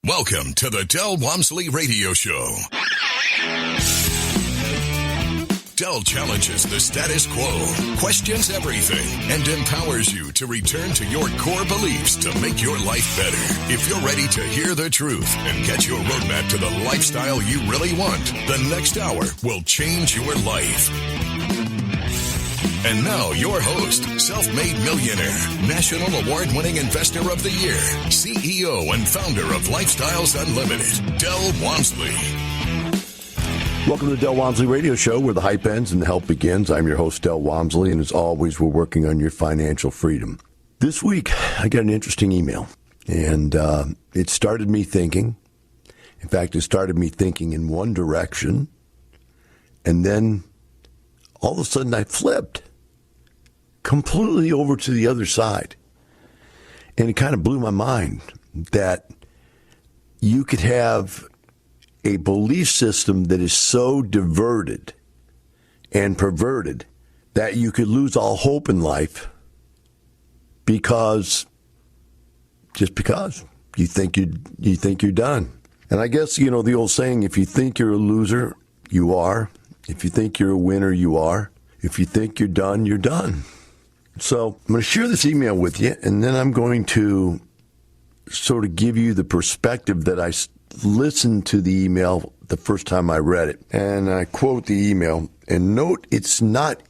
Welcome to the Del Walmsley Radio Show. Del challenges the status quo, questions everything, and empowers you to return to your core beliefs to make your life better. If you're ready to hear the truth and get your roadmap to the lifestyle you really want, the next hour will change your life. And now, your host, self-made millionaire, national award-winning investor of the year, CEO and founder of Lifestyles Unlimited, Del Walmsley. Welcome to the Del Walmsley Radio Show, where the hype ends and the help begins. I'm your host, Del Walmsley, and as always, we're working on your financial freedom. This week, I got an interesting email, and it started me thinking. In fact, it started me thinking in one direction, and then all of a sudden I flipped completely over to the other side. And it kind of blew my mind that you could have a belief system that is so diverted and perverted that you could lose all hope in life because you think you're done. And I guess, you know, the old saying, if you think you're a loser, you are. If you think you're a winner, you are. If you think you're done, you're done. So I'm going to share this email with you, and then I'm going to sort of give you the perspective that I listened to the email the first time I read it. And I quote the email, and note it's not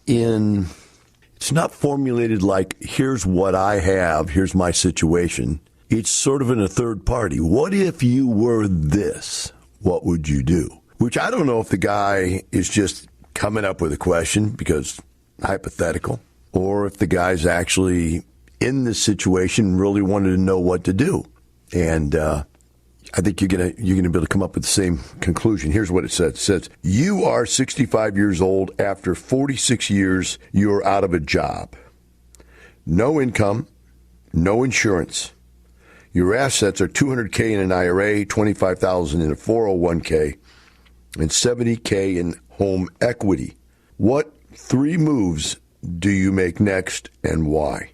formulated like, here's what I have, here's my situation. It's sort of in a third party. What if you were this? What would you do? Which I don't know if the guy is just coming up with a question because hypothetical, or if the guy's actually in this situation really wanted to know what to do. And I think you're gonna be able to come up with the same conclusion. Here's what it says. It says, you are 65 years old. After 46 years, you're out of a job. No income, no insurance. Your assets are $200K in an IRA, $25,000 in a 401K, and $70K in home equity. What 3 moves do you make next, and why?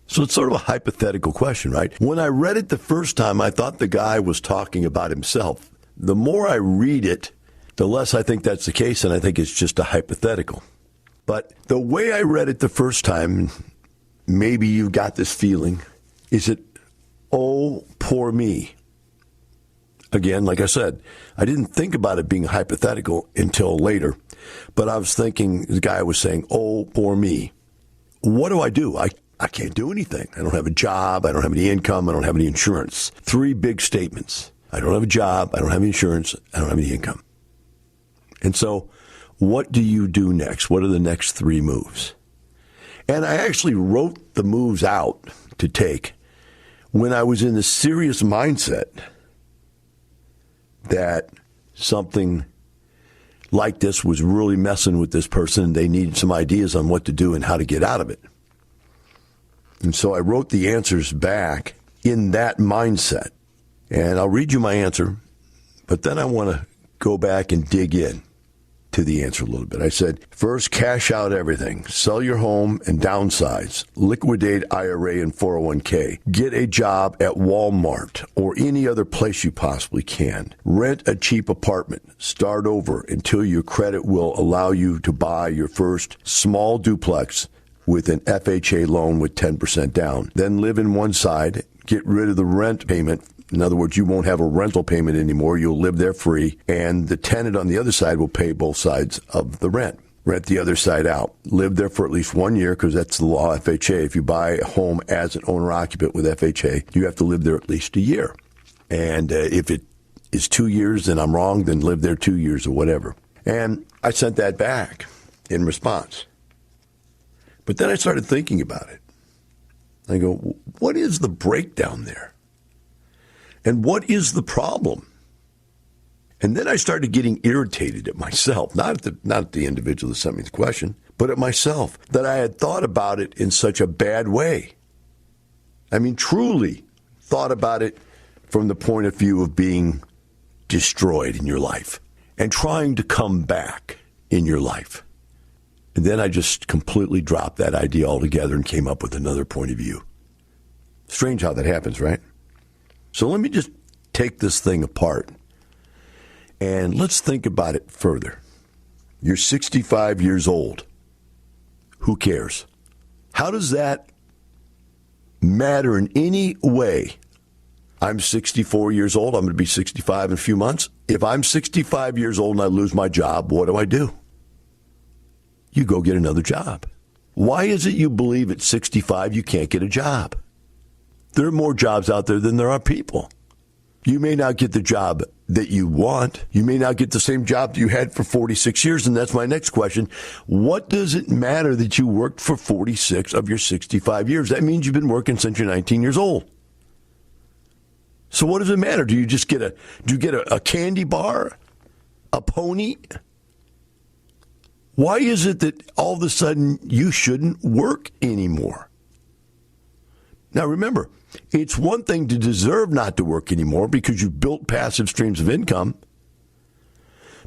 So it's sort of a hypothetical question, right? When I read it the first time, I thought the guy was talking about himself. The more I read it, the less I think that's the case, and I think it's just a hypothetical. But the way I read it the first time, maybe you got this feeling, is it, oh, poor me. Again, like I said, I didn't think about it being hypothetical until later. But I was thinking, the guy was saying, oh, poor me. What do? I can't do anything. I don't have a job. I don't have any income. I don't have any insurance. 3 big statements. I don't have a job. I don't have any insurance. I don't have any income. And so what do you do next? What are the next 3 moves? And I actually wrote the moves out to take when I was in the serious mindset that something like this was really messing with this person, and they needed some ideas on what to do and how to get out of it. And so I wrote the answers back in that mindset. And I'll read you my answer, but then I want to go back and dig in to the answer a little bit. I said, first, cash out everything. Sell your home and downsize. Liquidate IRA and 401k. Get a job at Walmart or any other place you possibly can. Rent a cheap apartment. Start over until your credit will allow you to buy your first small duplex with an FHA loan with 10% down. Then live in one side. Get rid of the rent payment. In other words, you won't have a rental payment anymore. You'll live there free. And the tenant on the other side will pay both sides of the rent. Rent the other side out. Live there for at least 1 year because that's the law FHA. If you buy a home as an owner-occupant with FHA, you have to live there at least a year. And if it is 2 years and I'm wrong, then live there 2 years or whatever. And I sent that back in response. But then I started thinking about it. I go, what is the breakdown there? And what is the problem? And then I started getting irritated at myself, not at the individual that sent me the question, but at myself, that I had thought about it in such a bad way. I mean, truly thought about it from the point of view of being destroyed in your life and trying to come back in your life. And then I just completely dropped that idea altogether and came up with another point of view. Strange how that happens, right? So let me just take this thing apart. And let's think about it further. You're 65 years old. Who cares? How does that matter in any way? I'm 64 years old. I'm going to be 65 in a few months. If I'm 65 years old and I lose my job, what do? You go get another job. Why is it you believe at 65 you can't get a job? There are more jobs out there than there are people. You may not get the job that you want. You may not get the same job that you had for 46 years. And that's my next question. What does it matter that you worked for 46 of your 65 years? That means you've been working since you're 19 years old. So what does it matter? Do you get a candy bar? A pony? Why is it that all of a sudden you shouldn't work anymore? Now remember, it's one thing to deserve not to work anymore because you've built passive streams of income.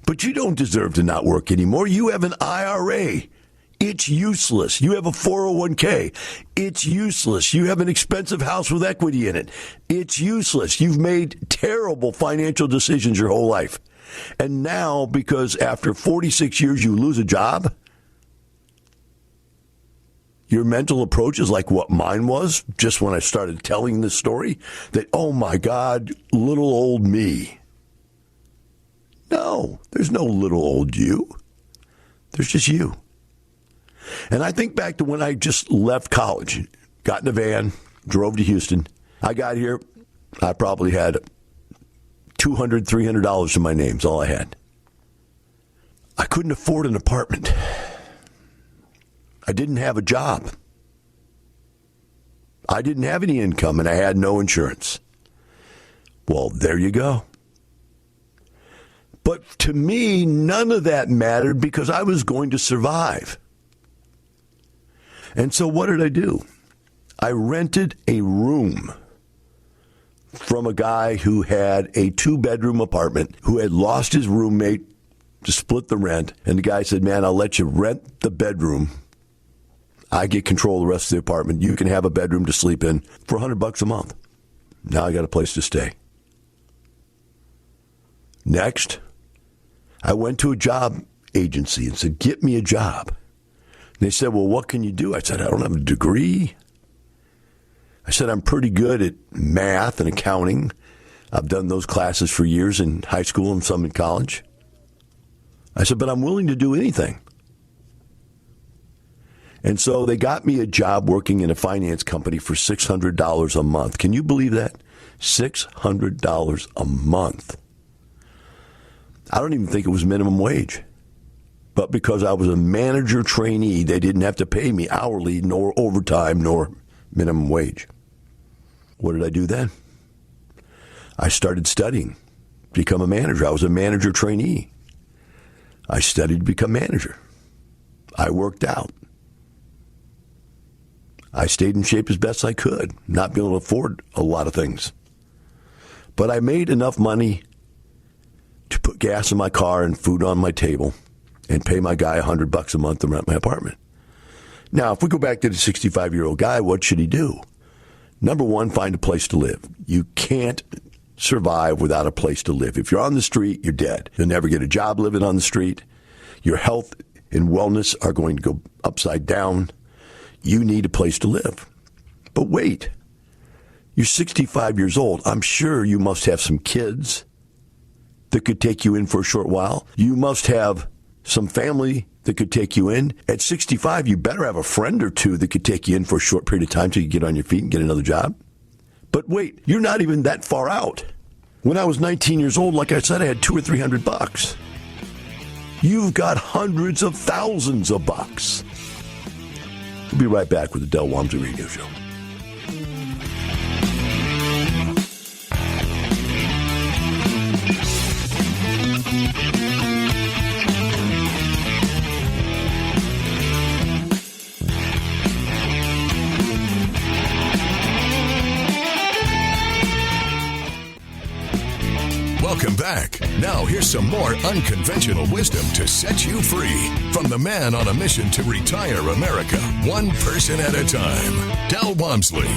But you don't deserve to not work anymore. You have an IRA. It's useless. You have a 401k. It's useless. You have an expensive house with equity in it. It's useless. You've made terrible financial decisions your whole life. And now, because after 46 years you lose a job, your mental approach is like what mine was just when I started telling this story, that, oh my God, little old me. No, there's no little old you. There's just you. And I think back to when I just left college, got in a van, drove to Houston. I got here, I probably had $200, $300 to my name is all I had. I couldn't afford an apartment. I didn't have a job. I didn't have any income, and I had no insurance. Well, there you go. But to me, none of that mattered because I was going to survive. And so what did I do? I rented a room from a guy who had a 2-bedroom apartment, who had lost his roommate to split the rent. And the guy said, man, I'll let you rent the bedroom. I get control of the rest of the apartment. You can have a bedroom to sleep in for $100 a month. Now I got a place to stay. Next, I went to a job agency and said, get me a job. They said, well, what can you do? I said, I don't have a degree. I said, I'm pretty good at math and accounting. I've done those classes for years in high school and some in college. I said, but I'm willing to do anything. And so they got me a job working in a finance company for $600 a month. Can you believe that? $600 a month. I don't even think it was minimum wage. But because I was a manager trainee, they didn't have to pay me hourly, nor overtime, nor minimum wage. What did I do then? I started studying to become a manager. I was a manager trainee. I studied to become manager. I worked out. I stayed in shape as best I could, not being able to afford a lot of things. But I made enough money to put gas in my car and food on my table and pay my guy $100 a month to rent my apartment. Now, if we go back to the 65-year-old guy, what should he do? Number one, find a place to live. You can't survive without a place to live. If you're on the street, you're dead. You'll never get a job living on the street. Your health and wellness are going to go upside down. You need a place to live. But wait, you're 65 years old. I'm sure you must have some kids that could take you in for a short while. You must have some family that could take you in. At 65, you better have a friend or two that could take you in for a short period of time so you get on your feet and get another job. But wait, you're not even that far out. When I was 19 years old, like I said, I had $200 or $300. You've got hundreds of thousands of bucks. We'll be right back with the Del Walmsley Radio Show. Welcome back. Now here's some more unconventional wisdom to set you free from the man on a mission to retire America, one person at a time, Del Walmsley.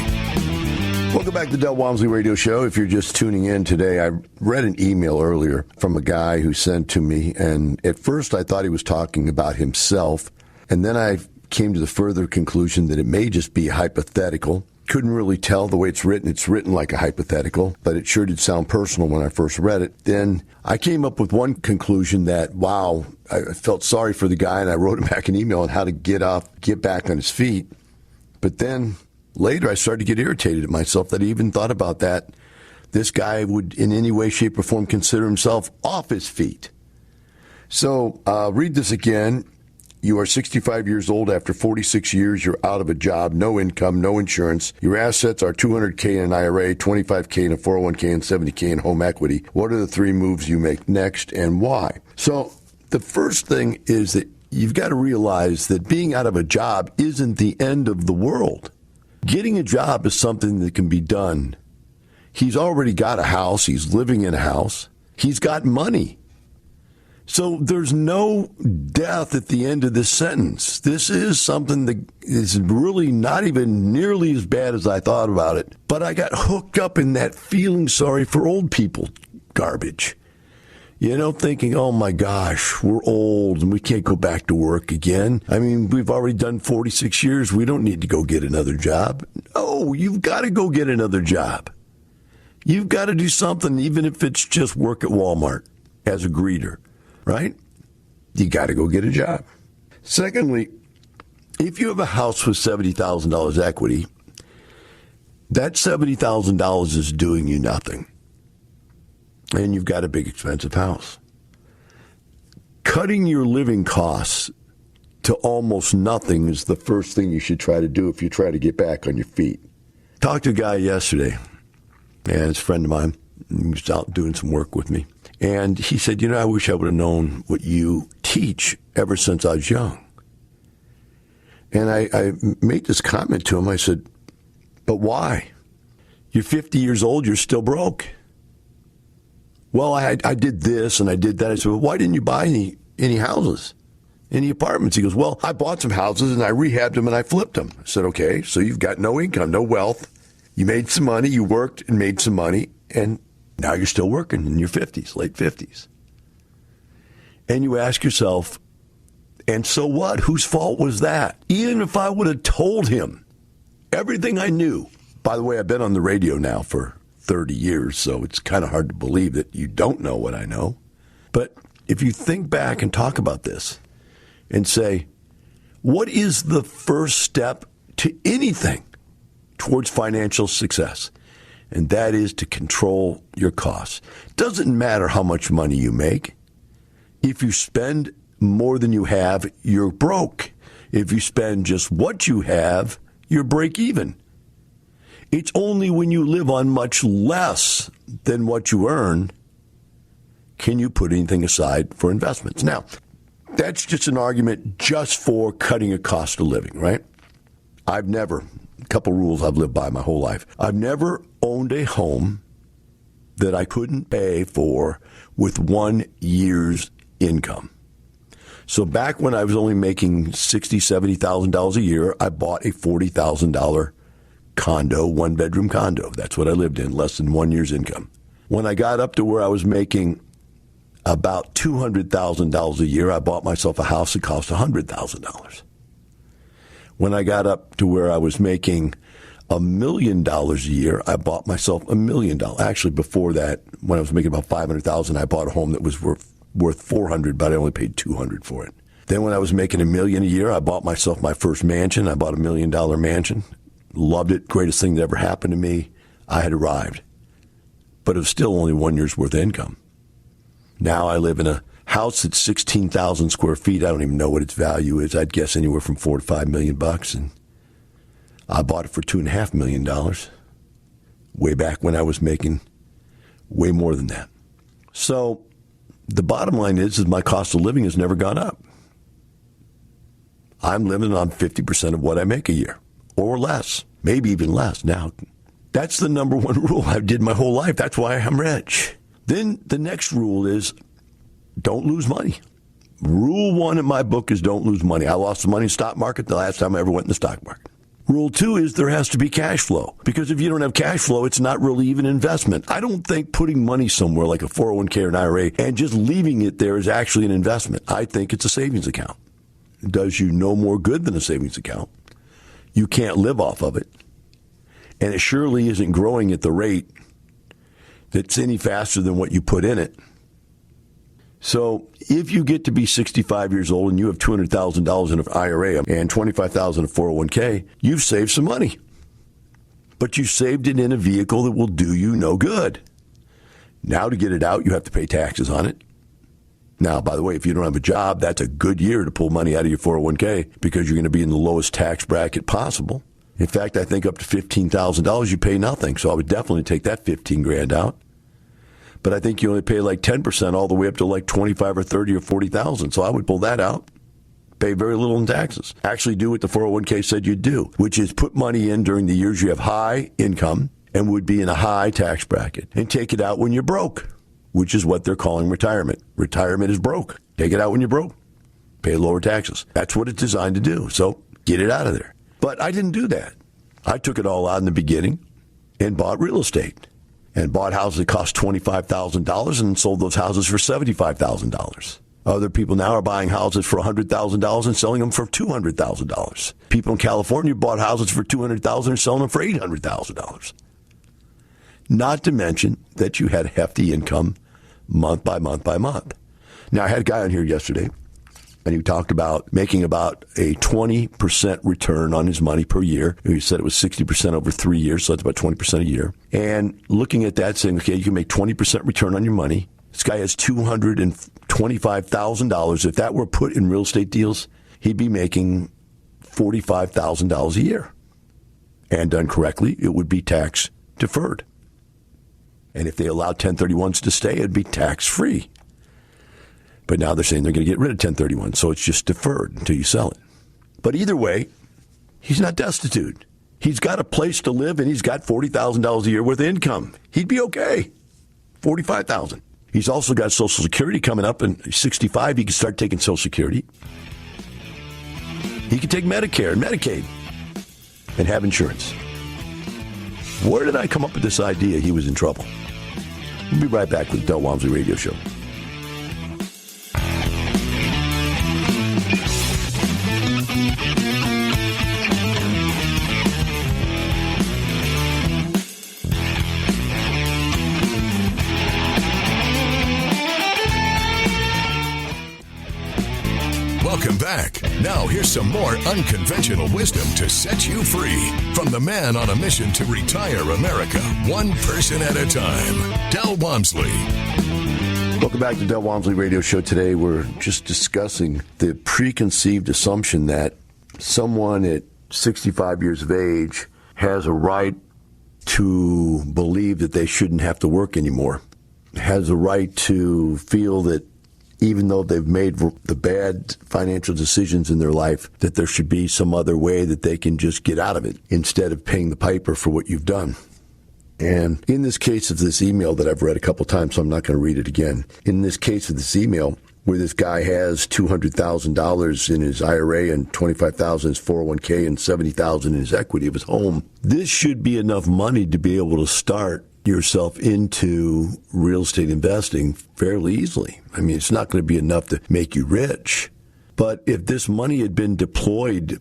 Welcome back to the Del Walmsley Radio Show. If you're just tuning in today, I read an email earlier from a guy who sent to me, and at first I thought he was talking about himself, and then I came to the further conclusion that it may just be hypothetical. Couldn't really tell the way it's written. It's written like a hypothetical, but it sure did sound personal when I first read it. Then I came up with one conclusion that, wow, I felt sorry for the guy, and I wrote him back an email on how to get back on his feet. But then later I started to get irritated at myself that I even thought about that. This guy would in any way, shape, or form consider himself off his feet. So read this again. You are 65 years old. After 46 years, you're out of a job, no income, no insurance. Your assets are $200K in an IRA, $25K in a 401K, and $70K in home equity. What are the three moves you make next and why? So the first thing is that you've got to realize that being out of a job isn't the end of the world. Getting a job is something that can be done. He's already got a house. He's living in a house. He's got money. So there's no death at the end of this sentence. This is something that is really not even nearly as bad as I thought about it. But I got hooked up in that feeling sorry for old people garbage. You know, thinking, oh my gosh, we're old and we can't go back to work again. I mean, we've already done 46 years. We don't need to go get another job. No, you've got to go get another job. You've got to do something, even if it's just work at Walmart as a greeter. Right? You got to go get a job. Secondly, if you have a house with $70,000 equity, that $70,000 is doing you nothing. And you've got a big expensive house. Cutting your living costs to almost nothing is the first thing you should try to do if you try to get back on your feet. Talked to a guy yesterday, and it's a friend of mine. He was out doing some work with me. And he said, I wish I would have known what you teach ever since I was young. And I made this comment to him. I said, but why? You're 50 years old, you're still broke. Well, I did this and I did that. I said, well, why didn't you buy any houses, any apartments? He goes, well, I bought some houses and I rehabbed them and I flipped them. I said, okay, so you've got no income, no wealth. You made some money, you worked and made some money, and now you're still working in your 50s, late 50s. And you ask yourself, and so what? Whose fault was that? Even if I would have told him everything I knew. By the way, I've been on the radio now for 30 years, so it's kind of hard to believe that you don't know what I know. But if you think back and talk about this and say, what is the first step to anything towards financial success? And that is to control your costs. Doesn't matter how much money you make. If you spend more than you have, you're broke. If you spend just what you have, you're break even. It's only when you live on much less than what you earn can you put anything aside for investments. Now, that's just an argument just for cutting a cost of living, right? A couple rules I've lived by my whole life. I've never owned a home that I couldn't pay for with 1 year's income. So back when I was only making $60,000, $70,000 a year, I bought a $40,000 condo, one-bedroom condo. That's what I lived in, less than 1 year's income. When I got up to where I was making about $200,000 a year, I bought myself a house that cost $100,000. When I got up to where I was making $1 million a year, I bought myself $1 million. Actually, before that, when I was making about $500,000, I bought a home that was worth $400,000, but I only paid $200,000 for it. Then when I was making $1 million a year, I bought myself my first mansion. I bought $1 million mansion. Loved it. Greatest thing that ever happened to me. I had arrived. But it was still only 1 year's worth of income. Now I live in a house that's 16,000 square feet. I don't even know what its value is. I'd guess anywhere from $4 to $5 million bucks. And I bought it for $2.5 million way back when I was making way more than that. So the bottom line is my cost of living has never gone up. I'm living on 50% of what I make a year or less, maybe even less now. That's the number one rule I did my whole life. That's why I'm rich. Then the next rule is don't lose money. Rule one in my book is don't lose money. I lost the money in the stock market the last time I ever went in the stock market. Rule 2 is there has to be cash flow, because if you don't have cash flow, it's not really even an investment. I don't think putting money somewhere like a 401k or an IRA and just leaving it there is actually an investment. I think it's a savings account. It does you no more good than a savings account. You can't live off of it. And it surely isn't growing at the rate that's any faster than what you put in it. So if you get to be 65 years old and you have $200,000 in an IRA and $25,000 in a 401k, you've saved some money. But you saved it in a vehicle that will do you no good. Now to get it out, you have to pay taxes on it. Now, by the way, if you don't have a job, that's a good year to pull money out of your 401k because you're going to be in the lowest tax bracket possible. In fact, I think up to $15,000 you pay nothing. So I would definitely take that $15,000 out. But I think you only pay like 10% all the way up to like 25 or 30 or 40,000. So I would pull that out, pay very little in taxes. Actually do what the 401k said you'd do, which is put money in during the years you have high income and would be in a high tax bracket, and take it out when you're broke, which is what they're calling retirement. Retirement is broke. Take it out when you're broke. Pay lower taxes. That's what it's designed to do. So get it out of there. But I didn't do that. I took it all out in the beginning and bought real estate. And bought houses that cost $25,000 and sold those houses for $75,000. Other people now are buying houses for $100,000 and selling them for $200,000. People in California bought houses for $200,000 and selling them for $800,000. Not to mention that you had hefty income month by month by month. Now, I had a guy on here yesterday, and he talked about making about a 20% return on his money per year. He said it was 60% over 3 years, so that's about 20% a year. And looking at that, saying, okay, you can make 20% return on your money. This guy has $225,000. If that were put in real estate deals, he'd be making $45,000 a year. And done correctly, it would be tax deferred. And if they allowed 1031s to stay, it'd be tax free. But now they're saying they're going to get rid of 1031, so it's just deferred until you sell it. But either way, he's not destitute. He's got a place to live, and he's got $40,000 a year worth of income. He'd be okay. $45,000. He's also got Social Security coming up, and he's 65. He can start taking Social Security. He can take Medicare and Medicaid and have insurance. Where did I come up with this idea he was in trouble? We'll be right back with the Del Walmsley Radio Show. Welcome back. Now here's some more unconventional wisdom to set you free from the man on a mission to retire America, one person at a time, Del Walmsley. Welcome back to the Del Walmsley Radio Show. Today we're just discussing the preconceived assumption that someone at 65 years of age has a right to believe that they shouldn't have to work anymore, has a right to feel that even though they've made the bad financial decisions in their life, that there should be some other way that they can just get out of it instead of paying the piper for what you've done. And in this case of this email that I've read a couple times, so I'm not going to read it again. In this case of this email, where this guy has $200,000 in his IRA and $25,000 in his 401k and $70,000 in his equity of his home, this should be enough money to be able to start yourself into real estate investing fairly easily. I mean, it's not going to be enough to make you rich. But if this money had been deployed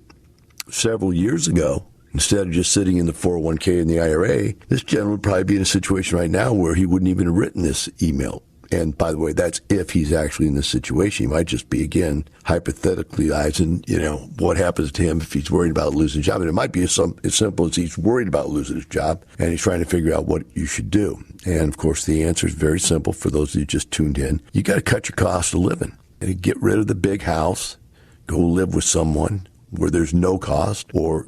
several years ago, instead of just sitting in the 401k and the IRA, this gentleman would probably be in a situation right now where he wouldn't even have written this email. And by the way, that's if he's actually in this situation. He might just be, again, hypotheticalizing, what happens to him if he's worried about losing his job. And it might be as simple as he's worried about losing his job and he's trying to figure out what you should do. And, of course, the answer is very simple for those of you just tuned in. You got to cut your cost of living and get rid of the big house, go live with someone where there's no cost, or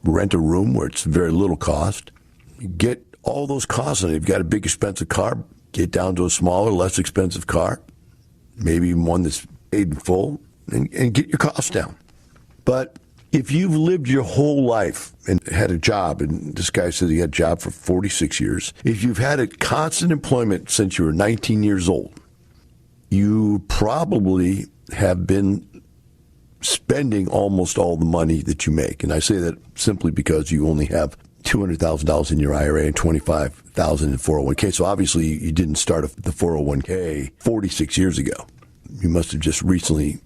rent a room where it's very little cost. Get all those costs on it. If you've got a big expensive car, get down to a smaller, less expensive car, maybe even one that's paid in full, and get your costs down. But if you've lived your whole life and had a job, and this guy said he had a job for 46 years, if you've had a constant employment since you were 19 years old, you probably have been spending almost all the money that you make. And I say that simply because you only have $200,000 in your IRA and $25,000 in 401k. So obviously you didn't start the 401k 46 years ago. You must have just recently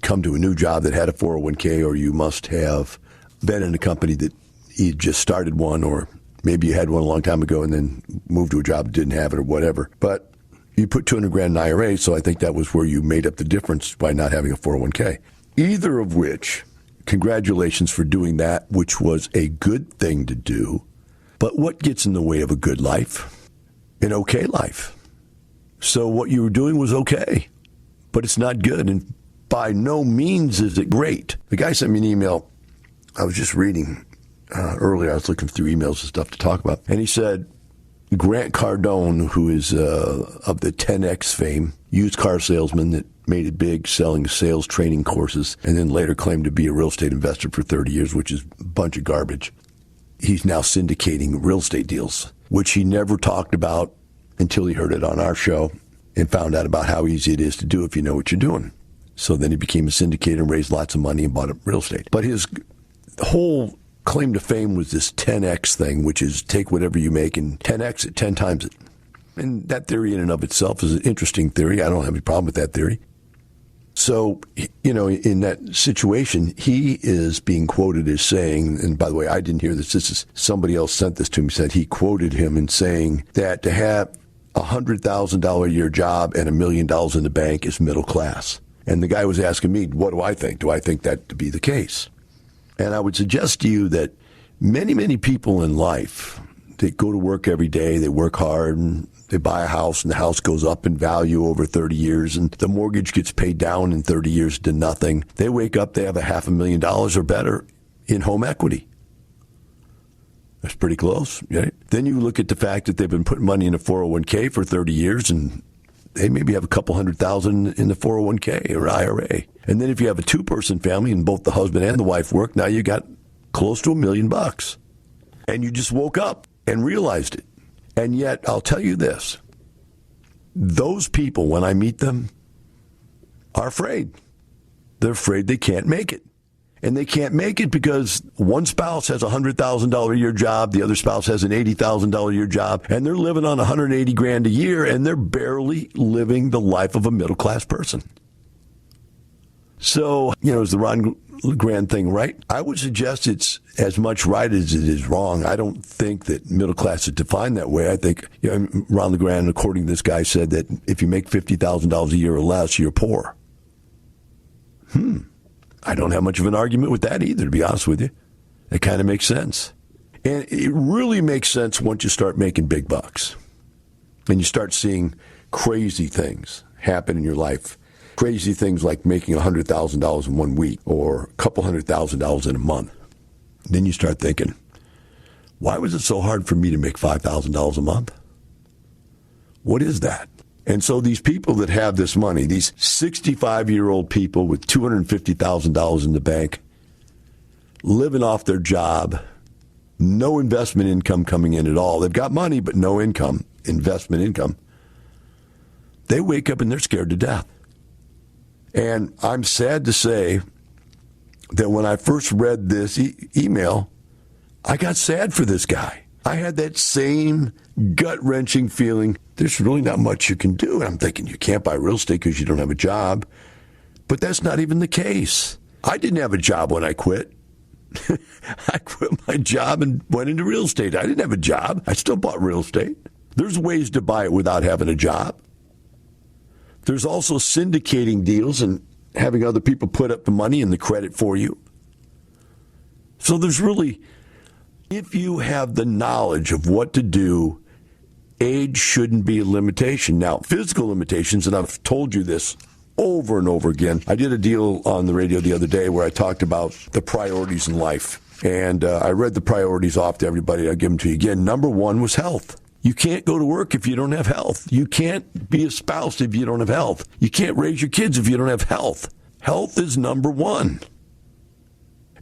come to a new job that had a 401k, or you must have been in a company that you just started one, or maybe you had one a long time ago and then moved to a job that didn't have it or whatever. But you put $200,000 in IRA, so I think that was where you made up the difference by not having a 401k. Either of which, congratulations for doing that, which was a good thing to do. But what gets in the way of a good life? An okay life. So what you were doing was okay, but it's not good, and by no means is it great. The guy sent me an email. I was just reading earlier. I was looking through emails and stuff to talk about, and he said, Grant Cardone, who is of the 10X fame, used car salesman that made it big selling sales training courses, and then later claimed to be a real estate investor for 30 years, which is a bunch of garbage. He's now syndicating real estate deals, which he never talked about until he heard it on our show and found out about how easy it is to do if you know what you're doing. So then he became a syndicator and raised lots of money and bought up real estate. But his whole claim to fame was this 10X thing, which is take whatever you make and 10X it, 10 times it. And that theory in and of itself is an interesting theory. I don't have any problem with that theory. So, in that situation, he is being quoted as saying, and by the way, I didn't hear this. This is somebody else sent this to me, said he quoted him in saying that to have a $100,000 a year job and $1 million in the bank is middle class. And the guy was asking me, what do I think? Do I think that to be the case? And I would suggest to you that many, many people in life, they go to work every day, they work hard, and they buy a house, and the house goes up in value over 30 years, and the mortgage gets paid down in 30 years to nothing. They wake up, they have $500,000 or better in home equity. That's pretty close, right? Then you look at the fact that they've been putting money in a 401k for 30 years, and they maybe have a couple $100,000 in the 401k or IRA. And then if you have a two-person family and both the husband and the wife work, now you got close to $1 million. And you just woke up and realized it. And yet, I'll tell you this. Those people, when I meet them, are afraid. They're afraid they can't make it. And they can't make it because one spouse has a $100,000 a year job, the other spouse has an $80,000 a year job, and they're living on $180,000 a year, and they're barely living the life of a middle-class person. So, is the Ron LeGrand thing right? I would suggest it's as much right as it is wrong. I don't think that middle class is defined that way. I think Ron LeGrand, according to this guy, said that if you make $50,000 a year or less, you're poor. I don't have much of an argument with that either, to be honest with you. It kind of makes sense. And it really makes sense once you start making big bucks and you start seeing crazy things happen in your life. Crazy things like making $100,000 in 1 week or a couple $100,000 in a month. Then you start thinking, why was it so hard for me to make $5,000 a month? What is that? And so these people that have this money, these 65-year-old people with $250,000 in the bank, living off their job, no investment income coming in at all. They've got money, but no income, investment income. They wake up and they're scared to death. And I'm sad to say that when I first read this email, I got sad for this guy. I had that same gut-wrenching feeling, there's really not much you can do. And I'm thinking, you can't buy real estate because you don't have a job. But that's not even the case. I didn't have a job when I quit. I quit my job and went into real estate. I didn't have a job. I still bought real estate. There's ways to buy it without having a job. There's also syndicating deals and having other people put up the money and the credit for you. So there's really, if you have the knowledge of what to do, age shouldn't be a limitation. Now, physical limitations, and I've told you this over and over again. I did a deal on the radio the other day where I talked about the priorities in life. And I read the priorities off to everybody. I'll give them to you again. Number one was health. You can't go to work if you don't have health. You can't be a spouse if you don't have health. You can't raise your kids if you don't have health. Health is number one.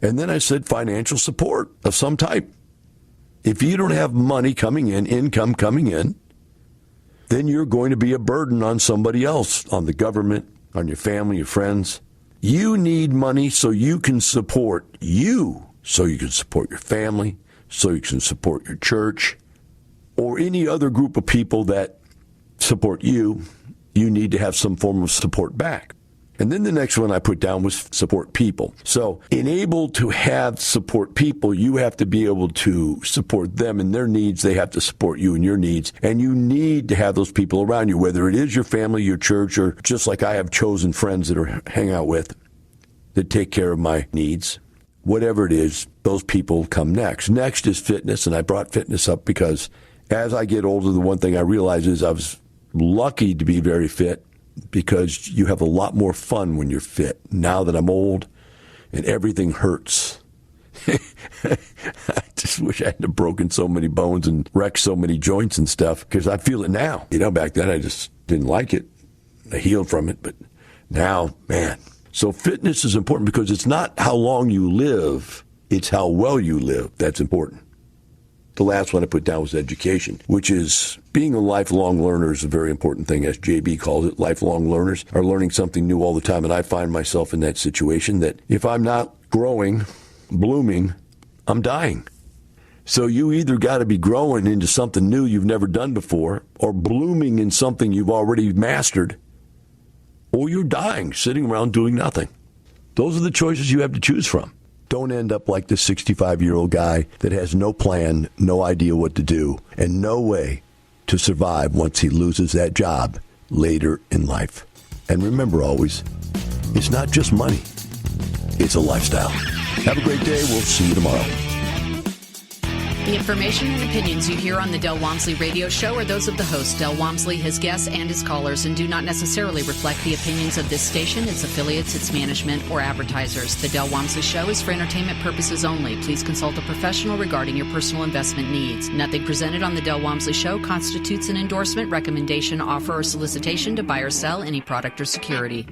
And then I said financial support of some type. If you don't have money coming in, income coming in, then you're going to be a burden on somebody else, on the government, on your family, your friends. You need money so you can support you, so you can support your family, so you can support your church, or any other group of people that support you. You need to have some form of support back. And then the next one I put down was support people. So in able to have support people, you have to be able to support them in their needs. They have to support you in your needs. And you need to have those people around you, whether it is your family, your church, or just like I have chosen friends that are hang out with that take care of my needs. Whatever it is, those people come next. Next is fitness, and I brought fitness up because as I get older, the one thing I realize is I was lucky to be very fit, because you have a lot more fun when you're fit. Now that I'm old and everything hurts. I just wish I hadn't have broken so many bones and wrecked so many joints and stuff, because I feel it now. Back then I just didn't like it. I healed from it, but now, man. So fitness is important because it's not how long you live, it's how well you live that's important. The last one I put down was education, which is being a lifelong learner is a very important thing. As JB calls it, lifelong learners are learning something new all the time. And I find myself in that situation that if I'm not growing, blooming, I'm dying. So you either got to be growing into something new you've never done before, or blooming in something you've already mastered, or you're dying, sitting around doing nothing. Those are the choices you have to choose from. Don't end up like this 65-year-old guy that has no plan, no idea what to do, and no way to survive once he loses that job later in life. And remember always, it's not just money, it's a lifestyle. Have a great day. We'll see you tomorrow. The information and opinions you hear on the Del Walmsley radio show are those of the host, Del Walmsley, his guests, and his callers, and do not necessarily reflect the opinions of this station, its affiliates, its management, or advertisers. The Del Walmsley show is for entertainment purposes only. Please consult a professional regarding your personal investment needs. Nothing presented on the Del Walmsley show constitutes an endorsement, recommendation, offer, or solicitation to buy or sell any product or security.